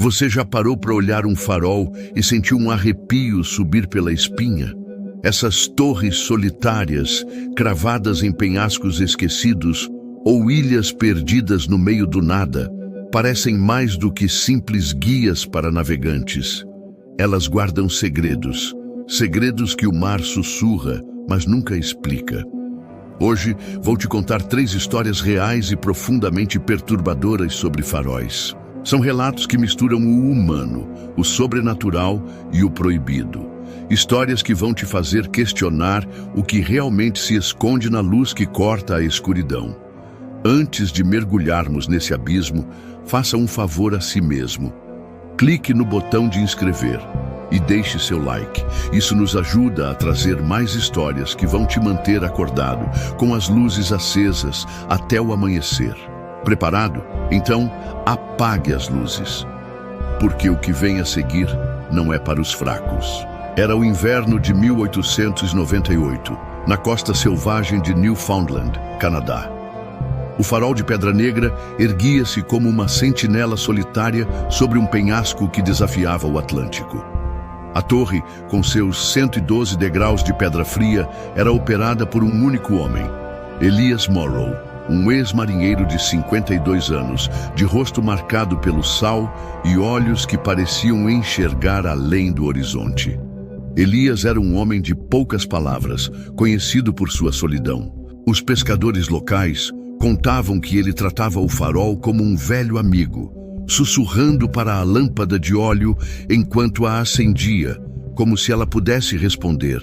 Você já parou para olhar um farol e sentiu um arrepio subir pela espinha? Essas torres solitárias, cravadas em penhascos esquecidos ou ilhas perdidas no meio do nada, parecem mais do que simples guias para navegantes. Elas guardam segredos, segredos que o mar sussurra, mas nunca explica. Hoje vou te contar 3 histórias reais e profundamente perturbadoras sobre faróis. São relatos que misturam o humano, o sobrenatural e o proibido. Histórias que vão te fazer questionar o que realmente se esconde na luz que corta a escuridão. Antes de mergulharmos nesse abismo, faça um favor a si mesmo. Clique no botão de inscrever e deixe seu like. Isso nos ajuda a trazer mais histórias que vão te manter acordado, com as luzes acesas até o amanhecer. Preparado? Então, apague as luzes. Porque o que vem a seguir não é para os fracos. Era o inverno de 1898, na costa selvagem de Newfoundland, Canadá. O farol de Pedra Negra erguia-se como uma sentinela solitária sobre um penhasco que desafiava o Atlântico. A torre, com seus 112 degraus de pedra fria, era operada por um único homem, Elias Morrow, um ex-marinheiro de 52 anos, de rosto marcado pelo sal e olhos que pareciam enxergar além do horizonte. Elias era um homem de poucas palavras, conhecido por sua solidão. Os pescadores locais contavam que ele tratava o farol como um velho amigo, sussurrando para a lâmpada de óleo enquanto a acendia, como se ela pudesse responder.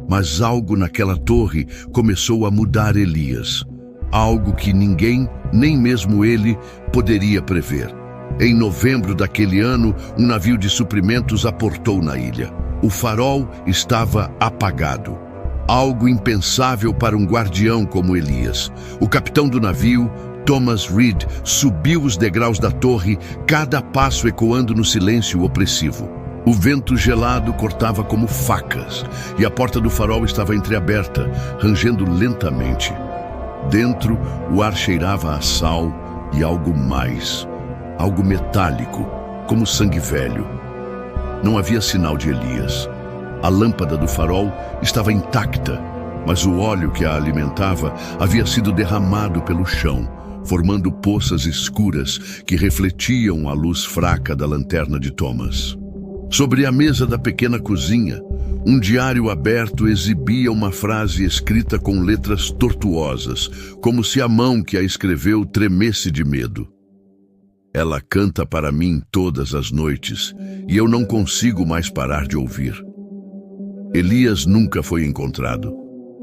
Mas algo naquela torre começou a mudar Elias. Algo que ninguém, nem mesmo ele, poderia prever. Em novembro daquele ano, um navio de suprimentos aportou na ilha. O farol estava apagado. Algo impensável para um guardião como Elias. O capitão do navio, Thomas Reed, subiu os degraus da torre, cada passo ecoando no silêncio opressivo. O vento gelado cortava como facas, e a porta do farol estava entreaberta, rangendo lentamente. Dentro, o ar cheirava a sal e algo mais, algo metálico, como sangue velho. Não havia sinal de Elias. A lâmpada do farol estava intacta, mas o óleo que a alimentava havia sido derramado pelo chão, formando poças escuras que refletiam a luz fraca da lanterna de Thomas. Sobre a mesa da pequena cozinha, um diário aberto exibia uma frase escrita com letras tortuosas, como se a mão que a escreveu tremesse de medo. Ela canta para mim todas as noites, e eu não consigo mais parar de ouvir. Elias nunca foi encontrado.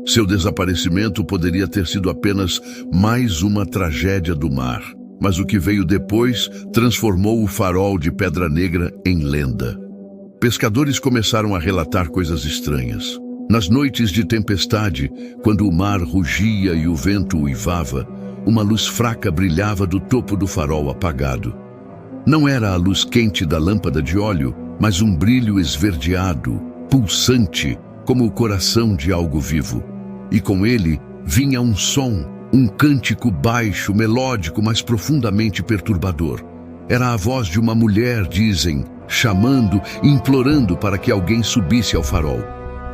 Seu desaparecimento poderia ter sido apenas mais uma tragédia do mar, mas o que veio depois transformou o farol de Pedra Negra em lenda. Pescadores começaram a relatar coisas estranhas. Nas noites de tempestade, quando o mar rugia e o vento uivava, uma luz fraca brilhava do topo do farol apagado. Não era a luz quente da lâmpada de óleo, mas um brilho esverdeado, pulsante, como o coração de algo vivo. E com ele vinha um som, um cântico baixo, melódico, mas profundamente perturbador. Era a voz de uma mulher, dizem, chamando, implorando para que alguém subisse ao farol.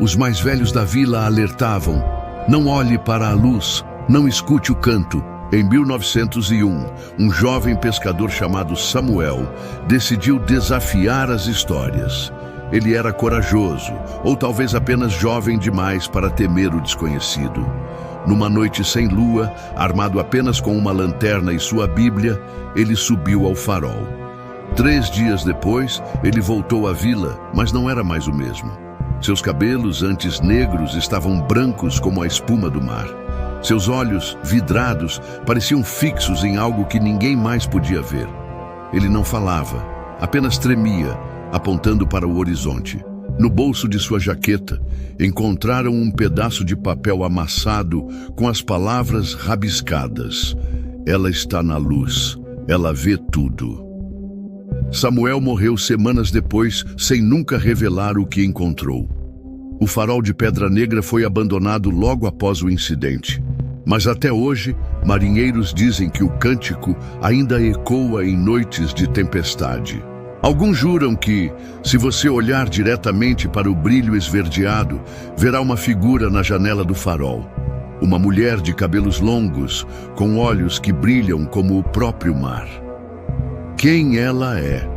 Os mais velhos da vila alertavam: não olhe para a luz, não escute o canto. Em 1901, um jovem pescador chamado Samuel decidiu desafiar as histórias. Ele era corajoso, ou talvez apenas jovem demais para temer o desconhecido. Numa noite sem lua, armado apenas com uma lanterna e sua Bíblia, ele subiu ao farol. 3 dias depois, ele voltou à vila, mas não era mais o mesmo. Seus cabelos, antes negros, estavam brancos como a espuma do mar. Seus olhos, vidrados, pareciam fixos em algo que ninguém mais podia ver. Ele não falava, apenas tremia, apontando para o horizonte. No bolso de sua jaqueta, encontraram um pedaço de papel amassado com as palavras rabiscadas. Ela está na luz, ela vê tudo. Samuel morreu semanas depois, sem nunca revelar o que encontrou. O farol de Pedra Negra foi abandonado logo após o incidente. Mas até hoje, marinheiros dizem que o cântico ainda ecoa em noites de tempestade. Alguns juram que, se você olhar diretamente para o brilho esverdeado, verá uma figura na janela do farol. Uma mulher de cabelos longos, com olhos que brilham como o próprio mar. Quem ela é?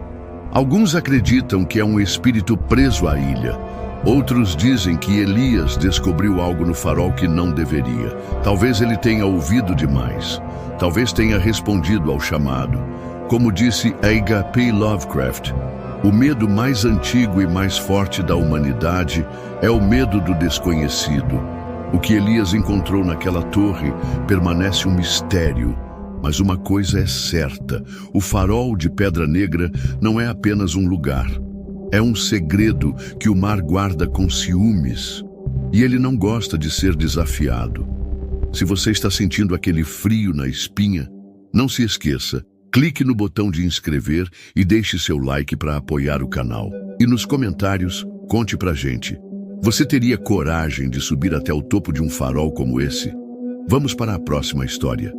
Alguns acreditam que é um espírito preso à ilha. Outros dizem que Elias descobriu algo no farol que não deveria. Talvez ele tenha ouvido demais. Talvez tenha respondido ao chamado. Como disse H.P. Lovecraft, o medo mais antigo e mais forte da humanidade é o medo do desconhecido. O que Elias encontrou naquela torre permanece um mistério. Mas uma coisa é certa, o farol de Pedra Negra não é apenas um lugar. É um segredo que o mar guarda com ciúmes. E ele não gosta de ser desafiado. Se você está sentindo aquele frio na espinha, não se esqueça, clique no botão de inscrever e deixe seu like para apoiar o canal. E nos comentários, conte pra gente. Você teria coragem de subir até o topo de um farol como esse? Vamos para a próxima história.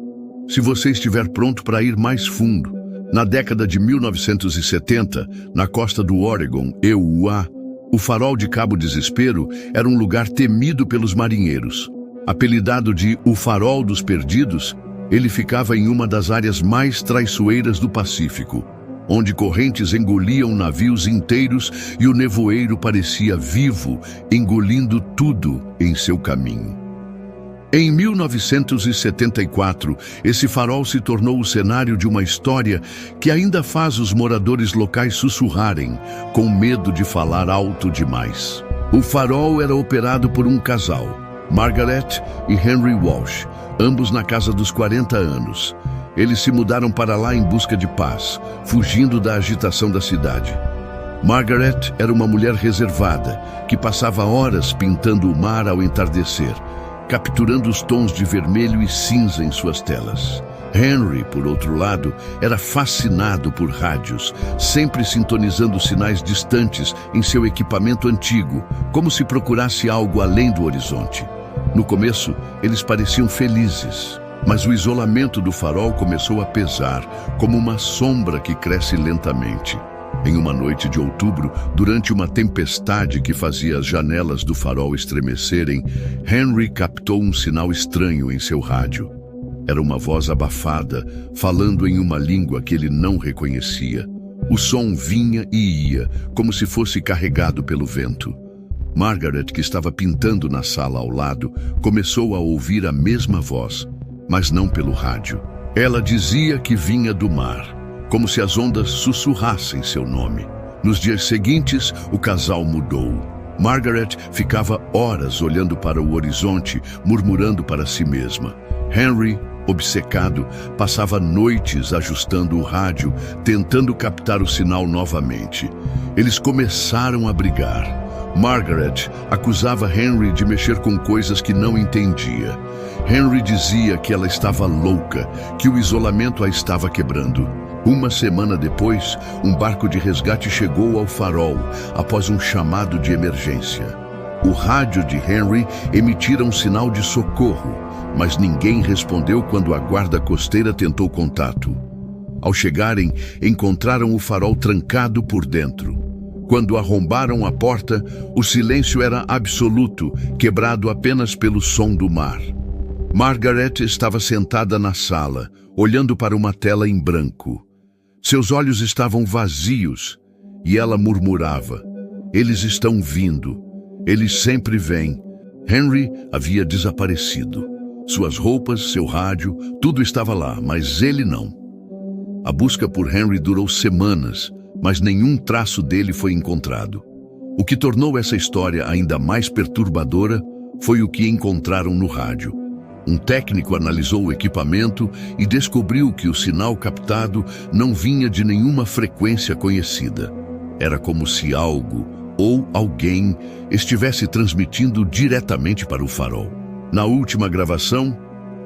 Se você estiver pronto para ir mais fundo, na década de 1970, na costa do Oregon, EUA, o farol de Cabo Desespero era um lugar temido pelos marinheiros. Apelidado de o Farol dos Perdidos, ele ficava em uma das áreas mais traiçoeiras do Pacífico, onde correntes engoliam navios inteiros e o nevoeiro parecia vivo, engolindo tudo em seu caminho. Em 1974, esse farol se tornou o cenário de uma história que ainda faz os moradores locais sussurrarem, com medo de falar alto demais. O farol era operado por um casal, Margaret e Henry Walsh, ambos na casa dos 40 anos. Eles se mudaram para lá em busca de paz, fugindo da agitação da cidade. Margaret era uma mulher reservada, que passava horas pintando o mar ao entardecer, capturando os tons de vermelho e cinza em suas telas. Henry, por outro lado, era fascinado por rádios, sempre sintonizando sinais distantes em seu equipamento antigo, como se procurasse algo além do horizonte. No começo, eles pareciam felizes, mas o isolamento do farol começou a pesar, como uma sombra que cresce lentamente. Em uma noite de outubro, durante uma tempestade que fazia as janelas do farol estremecerem, Henry captou um sinal estranho em seu rádio. Era uma voz abafada, falando em uma língua que ele não reconhecia. O som vinha e ia, como se fosse carregado pelo vento. Margaret, que estava pintando na sala ao lado, começou a ouvir a mesma voz, mas não pelo rádio. Ela dizia que vinha do mar, como se as ondas sussurrassem seu nome. Nos dias seguintes, o casal mudou. Margaret ficava horas olhando para o horizonte, murmurando para si mesma. Henry, obcecado, passava noites ajustando o rádio, tentando captar o sinal novamente. Eles começaram a brigar. Margaret acusava Henry de mexer com coisas que não entendia. Henry dizia que ela estava louca, que o isolamento a estava quebrando. Uma semana depois, um barco de resgate chegou ao farol após um chamado de emergência. O rádio de Henry emitira um sinal de socorro, mas ninguém respondeu quando a guarda costeira tentou contato. Ao chegarem, encontraram o farol trancado por dentro. Quando arrombaram a porta, o silêncio era absoluto, quebrado apenas pelo som do mar. Margaret estava sentada na sala, olhando para uma tela em branco. Seus olhos estavam vazios e ela murmurava: "Eles estão vindo. Eles sempre vêm." Henry havia desaparecido. Suas roupas, seu rádio, tudo estava lá, mas ele não. A busca por Henry durou semanas, mas nenhum traço dele foi encontrado. O que tornou essa história ainda mais perturbadora foi o que encontraram no rádio. Um técnico analisou o equipamento e descobriu que o sinal captado não vinha de nenhuma frequência conhecida. Era como se algo ou alguém estivesse transmitindo diretamente para o farol. Na última gravação,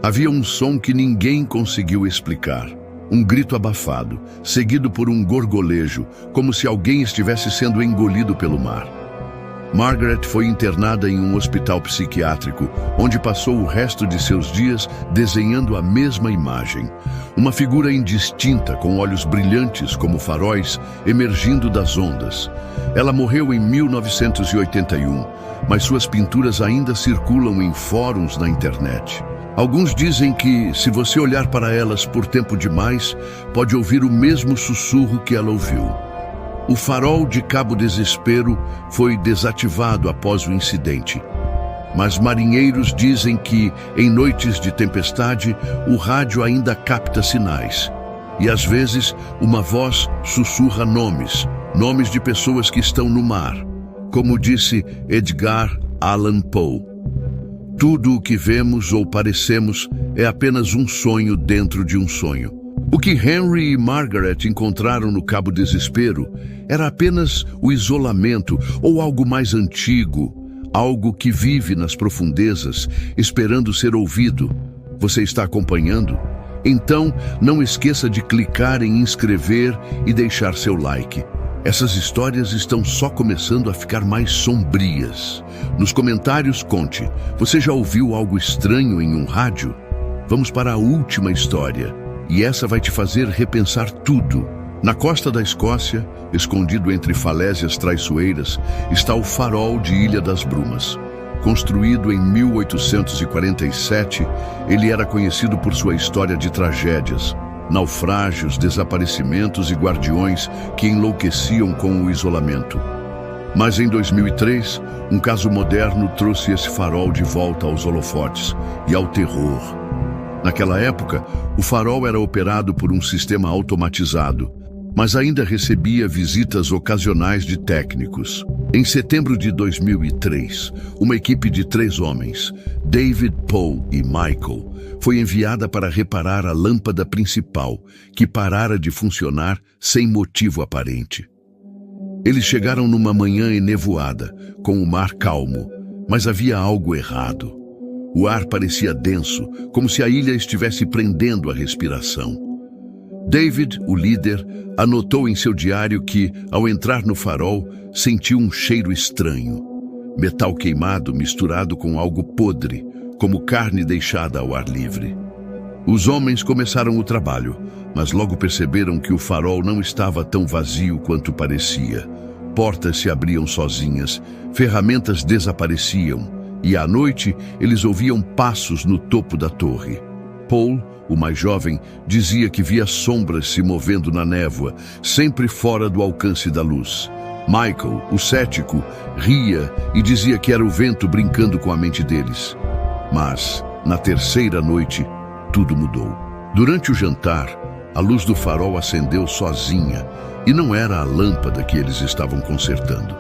havia um som que ninguém conseguiu explicar. Um grito abafado, seguido por um gorgolejo, como se alguém estivesse sendo engolido pelo mar. Margaret foi internada em um hospital psiquiátrico, onde passou o resto de seus dias desenhando a mesma imagem. Uma figura indistinta, com olhos brilhantes como faróis, emergindo das ondas. Ela morreu em 1981, mas suas pinturas ainda circulam em fóruns na internet. Alguns dizem que, se você olhar para elas por tempo demais, pode ouvir o mesmo sussurro que ela ouviu. O farol de Cabo Desespero foi desativado após o incidente. Mas marinheiros dizem que, em noites de tempestade, o rádio ainda capta sinais. E às vezes, uma voz sussurra nomes de pessoas que estão no mar. Como disse Edgar Allan Poe. Tudo o que vemos ou parecemos é apenas um sonho dentro de um sonho. O que Henry e Margaret encontraram no Cabo Desespero era apenas o isolamento ou algo mais antigo, algo que vive nas profundezas, esperando ser ouvido. Você está acompanhando? Então, não esqueça de clicar em inscrever e deixar seu like. Essas histórias estão só começando a ficar mais sombrias. Nos comentários, conte, você já ouviu algo estranho em um rádio? Vamos para a última história. E essa vai te fazer repensar tudo. Na costa da Escócia, escondido entre falésias traiçoeiras, está o farol de Ilha das Brumas. Construído em 1847, ele era conhecido por sua história de tragédias, naufrágios, desaparecimentos e guardiões que enlouqueciam com o isolamento. Mas em 2003, um caso moderno trouxe esse farol de volta aos holofotes e ao terror. Naquela época, o farol era operado por um sistema automatizado, mas ainda recebia visitas ocasionais de técnicos. Em setembro de 2003, uma equipe de 3 homens, David, Paul e Michael, foi enviada para reparar a lâmpada principal, que parara de funcionar sem motivo aparente. Eles chegaram numa manhã enevoada, com o mar calmo, mas havia algo errado. O ar parecia denso, como se a ilha estivesse prendendo a respiração. David, o líder, anotou em seu diário que, ao entrar no farol, sentiu um cheiro estranho. Metal queimado misturado com algo podre, como carne deixada ao ar livre. Os homens começaram o trabalho, mas logo perceberam que o farol não estava tão vazio quanto parecia. Portas se abriam sozinhas, ferramentas desapareciam, e à noite eles ouviam passos no topo da torre. Paul, o mais jovem, dizia que via sombras se movendo na névoa, sempre fora do alcance da luz. Michael, o cético, ria e dizia que era o vento brincando com a mente deles. Mas, na terceira noite, tudo mudou. Durante o jantar, a luz do farol acendeu sozinha, e não era a lâmpada que eles estavam consertando.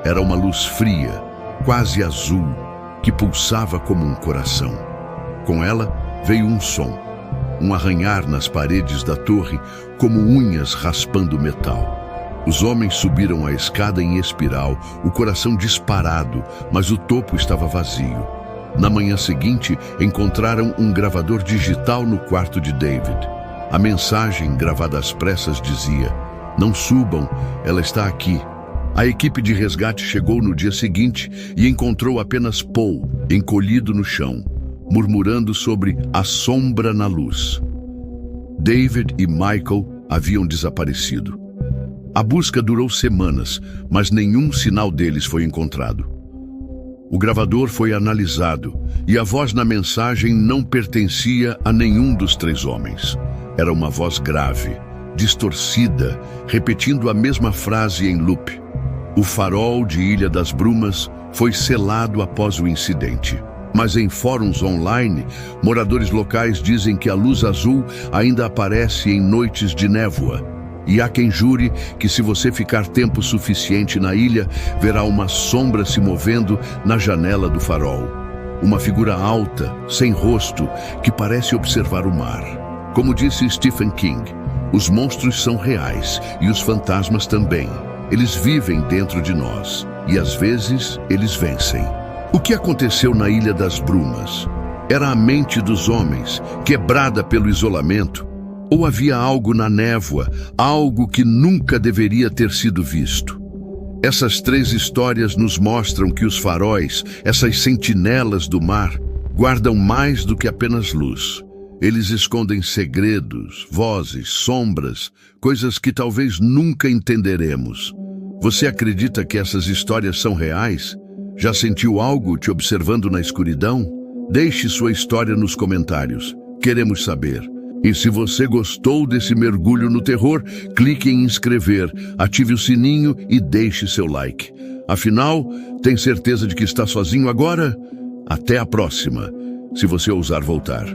Era uma luz fria, quase azul, que pulsava como um coração. Com ela veio um som, um arranhar nas paredes da torre, como unhas raspando metal. Os homens subiram a escada em espiral, o coração disparado, mas o topo estava vazio. Na manhã seguinte, encontraram um gravador digital no quarto de David. A mensagem, gravada às pressas, dizia: "Não subam, ela está aqui." A equipe de resgate chegou no dia seguinte e encontrou apenas Paul, encolhido no chão, murmurando sobre a sombra na luz. David e Michael haviam desaparecido. A busca durou semanas, mas nenhum sinal deles foi encontrado. O gravador foi analisado e a voz na mensagem não pertencia a nenhum dos 3 homens. Era uma voz grave, distorcida, repetindo a mesma frase em loop. O farol de Ilha das Brumas foi selado após o incidente. Mas em fóruns online, moradores locais dizem que a luz azul ainda aparece em noites de névoa. E há quem jure que se você ficar tempo suficiente na ilha, verá uma sombra se movendo na janela do farol. Uma figura alta, sem rosto, que parece observar o mar. Como disse Stephen King, os monstros são reais e os fantasmas também. Eles vivem dentro de nós e às vezes eles vencem. O que aconteceu na Ilha das Brumas? Era a mente dos homens, quebrada pelo isolamento? Ou havia algo na névoa, algo que nunca deveria ter sido visto? Essas 3 histórias nos mostram que os faróis, essas sentinelas do mar, guardam mais do que apenas luz. Eles escondem segredos, vozes, sombras, coisas que talvez nunca entenderemos. Você acredita que essas histórias são reais? Já sentiu algo te observando na escuridão? Deixe sua história nos comentários. Queremos saber. E se você gostou desse mergulho no terror, clique em inscrever, ative o sininho e deixe seu like. Afinal, tem certeza de que está sozinho agora? Até a próxima, se você ousar voltar.